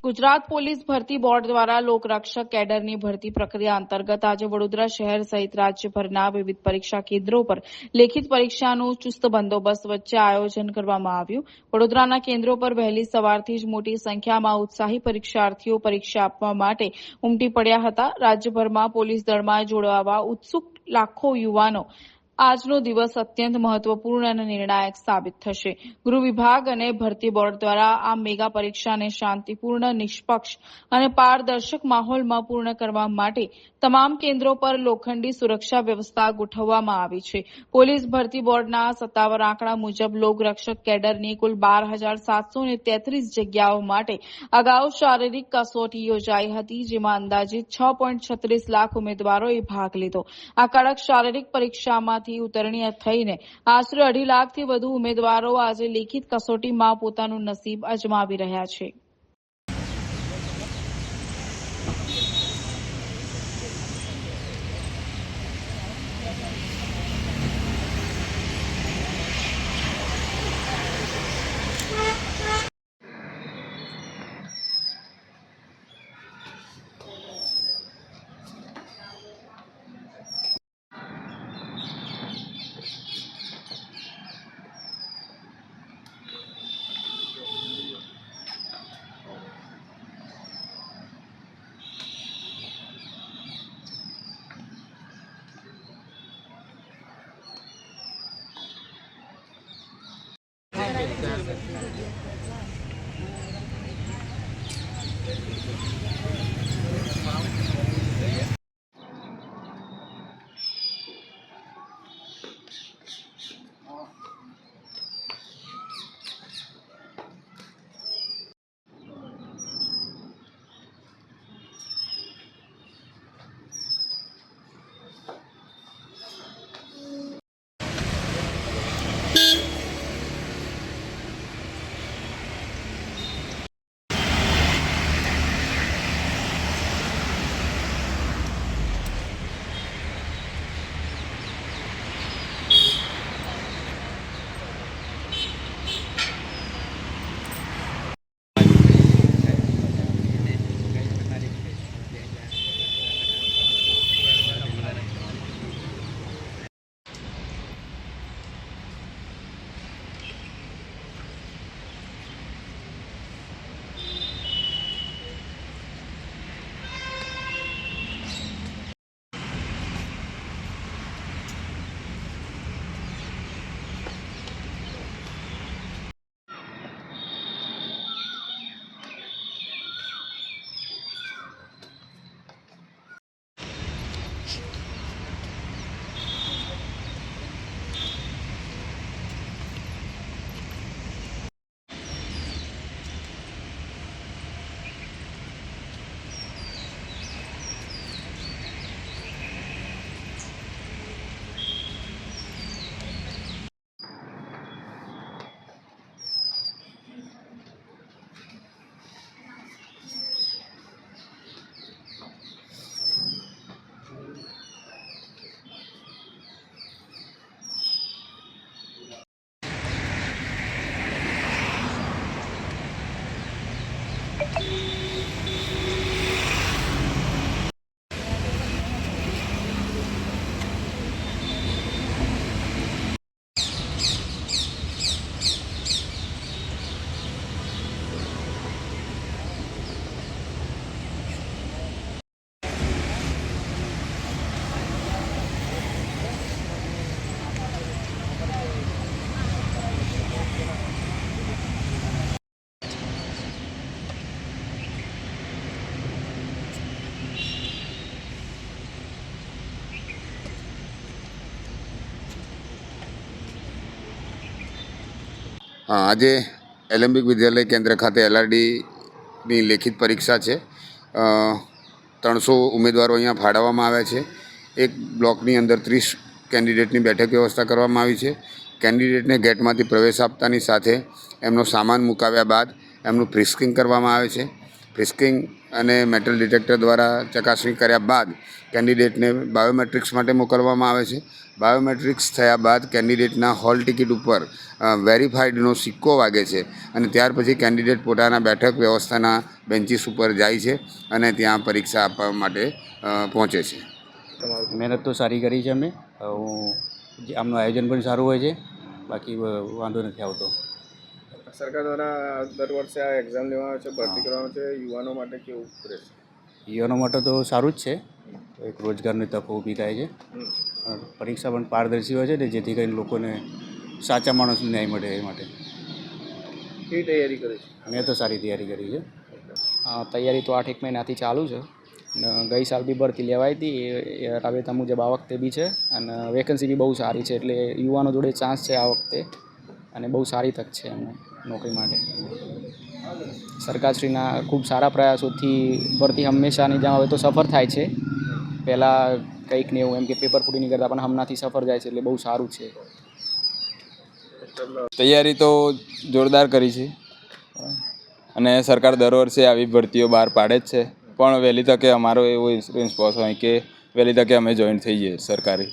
Gujarat police ભરતી board દ્વારા લોકરક્ષક કેડરની ભરતી પ્રક્રિયા અંતર્ગત આજે વડોદરા શહેર સહિત રાજ્યભરના વિવિધ પરીક્ષા કેન્દ્રો પર લેખિત પરીક્ષાનું ચુસ્ત બંદોબસ્ત વચ્ચે આયોજન કરવામાં આવ્યું। વડોદરાના કેન્દ્રો પર વહેલી સવારથી જ મોટી સંખ્યામાં ઉત્સાહી પરીક્ષાર્થીઓ પરીક્ષા આપવા માટે ઉમટી પડ્યા હતા। રાજ્યભરમાં પોલીસ દળમાં જોડાવા ઉત્સુક લાખો યુવાનો આજનો દિવસ અત્યંત મહત્વપૂર્ણ અને નિર્ણાયક સાબિત થશે। ગૃહ વિભાગ અને ભરતી બોર્ડ દ્વારા આ મેગા પરીક્ષાને શાંતિપૂર્ણ, નિષ્પક્ષ અને પારદર્શક માહોલમાં પૂર્ણ કરવા માટે તમામ કેન્દ્રો પર લોખંડી સુરક્ષા વ્યવસ્થા ગોઠવવામાં આવી છે। પોલીસ ભરતી બોર્ડના સત્તાવાર આંકડા મુજબ લોકરક્ષક કેડરની કુલ 12,733 જગ્યાઓ માટે અગાઉ શારીરિક કસોટી યોજાઈ હતી, જેમાં અંદાજિત 6.36 લાખ ઉમેદવારોએ ભાગ લીધો। આ કડક શારીરિક પરીક્ષામાંથી ઉત્તીર્ણ થઈને આશરે 2.5 લાખથી વધુ ઉમેદવારો આજે લેખિત કસોટીમાં પોતાનું નસીબ અજમાવી રહ્યા છે। આજે એલેમ્બિક વિદ્યાલય કેન્દ્ર ખાતે LRDની લેખિત પરીક્ષા છે। 300 ઉમેદવારો અહીંયા ફાળવવામાં આવ્યા છે। એક બ્લોકની અંદર 30 કેન્ડિડેટની બેઠક વ્યવસ્થા કરવામાં આવી છે। કેન્ડિડેટને ગેટમાંથી પ્રવેશ આપતાની સાથે એમનો સામાન મુકાવ્યા બાદ એમનું ફ્રિસ્કિંગ કરવામાં આવે છે। ફ્રિસ્કિંગ અને મેટલ ડિટેક્ટર દ્વારા ચકાસણી કર્યા બાદ કેન્ડિડેટને બાયોમેટ્રિક્સ માટે મોકલવામાં આવે છે, બાયોમેટ્રિક્સ થયા બાદ કેન્ડિડેટના હોલ ટિકિટ ઉપર વેરીફાઈડનો સિક્કો વાગે છે અને ત્યાર પછી કેન્ડિડેટ પોતાના બેઠક વ્યવસ્થાના બેન્ચીસ ઉપર જાય છે અને ત્યાં પરીક્ષા આપવા માટે પહોંચે છે. મહેનત તો સારી કરી છે અમે. આમનું આયોજન પણ સારું હોય છે, બાકી વાંધો નથી આવતો. સરકાર દ્વારા દર વર્ષે આ એક્ઝામ લેવાનો છે, ભરતી કરવાનો છે, યુવાનો માટે કેવું રહેશે? યુવાનો માટે તો સારું જ છે, એક રોજગારની તકો ઊભી થાય છે. પરીક્ષા પણ પારદર્શી હોય છે ને, જેથી કરીને લોકોને સાચા માણસને ન્યાય મળે એ માટે. કેવી તૈયારી કરી છે? મેં તો સારી તૈયારી કરી છે. તૈયારી તો 8 મહિનાથી ચાલુ છે. ગઈ સાલ બી ભરતી લેવાઈ હતી, એ રાબેતા મુજબ આ વખતે બી છે અને વેકન્સી બી બહુ સારી છે, એટલે યુવાનો જોડે ચાન્સ છે આ વખતે અને બહુ સારી તક છે એમને નોકરી માટે. સરકારશ્રીના ખૂબ સારા પ્રયાસોથી ભરતી હંમેશાની જ્યાં હવે તો સફર થાય છે. પહેલાં કંઈક ને એવું એમ કે પેપર ફૂટી નહીં કરતા, પણ હમણાંથી સફર જાય છે એટલે બહુ સારું છે. તૈયારી તો જોરદાર કરી છે અને સરકાર દર વર્ષે આવી ભરતીઓ બહાર પાડે જ છે, પણ વહેલી તકે અમારો એવો ઇન્સ્યોરન્સ પાસ હોય કે વહેલી તકે અમે જોઈન થઈ જઈએ સરકારી.